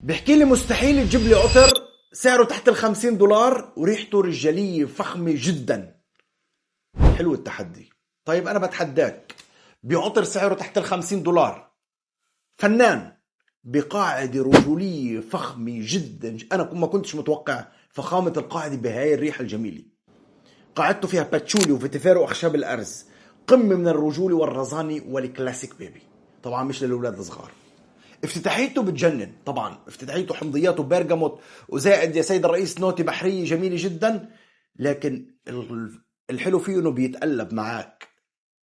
بيحكي لي مستحيل تجيب لي عطر سعره تحت $50 وريحته رجالية فخمة جدا. حلو التحدي. طيب أنا بتحداك بعطر سعره تحت $50، فنان بقاعدة رجولية فخمة جدا. أنا ما كنتش متوقع فخامة القاعدة بهاي الريحة الجميلة. قاعدته فيها باتشولي وفيتيفيرو وأخشاب الأرز، قمة من الرجولة والرزانة والكلاسيك بيبي. طبعا مش للأولاد الصغار. افتتاحيته بتجنن. طبعا افتتاحيته حمضيات وبرغموت وزائد يا سيد الرئيس نوتي بحرية جميلة جدا، لكن الحلو فيه انه بيتقلب معاك.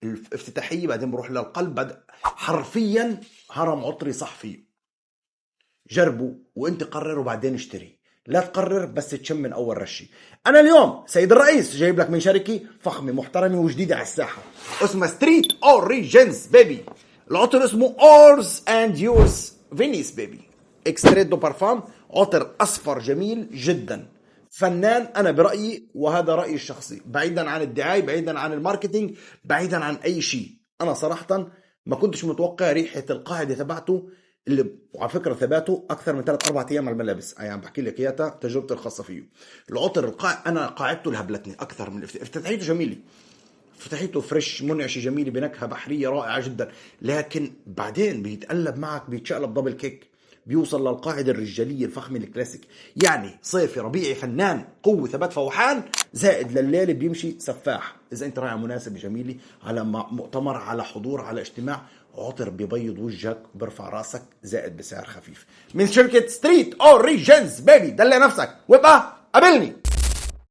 الافتتاحية بعدين بروح للقلب، حرفيا هرم عطري صح فيه. جربوا وانت قرر وبعدين اشتري، لا تقرر بس تشم من اول رشة. انا اليوم سيد الرئيس جايب لك من شركة فخمة محترمة وجديدة على الساحة، اسمها ستريت اوريجينز بيبي. العطر اسمه اورز اند يورز فينيس بيبي اكستريت دو بارفام. عطر اصفر جميل جدا، فنان انا برايي، وهذا رايي الشخصي، بعيدا عن الدعايه، بعيدا عن الماركتينج، بعيدا عن اي شيء. انا صراحه ما كنتش متوقع ريحه القاعده تبعته، اللي وعلى فكره ثباته اكثر من 3 4 ايام على الملابس. يعني بحكي لك اياها تجربتي الخاصه فيه. العطر انا قاعدته لهبلتني اكثر من افتتاحيته جميله. فتحيته فريش منعشه جميله بنكهه بحريه رائعه جدا، لكن بعدين بيتقلب معك، بيتشقلب دبل كيك، بيوصل للقاعده الرجاليه الفخمه الكلاسيك. يعني صيفي ربيعي فنان، قوه ثبات فوحان، زائد لليل بيمشي سفاح. اذا انت رايح مناسبه جميله، على مؤتمر، على حضور، على اجتماع، عطر بيبيض وجهك بيرفع راسك، زائد بسعر خفيف من شركه ستريت اوريجينز بيبي. دلع نفسك وابقى قابلني.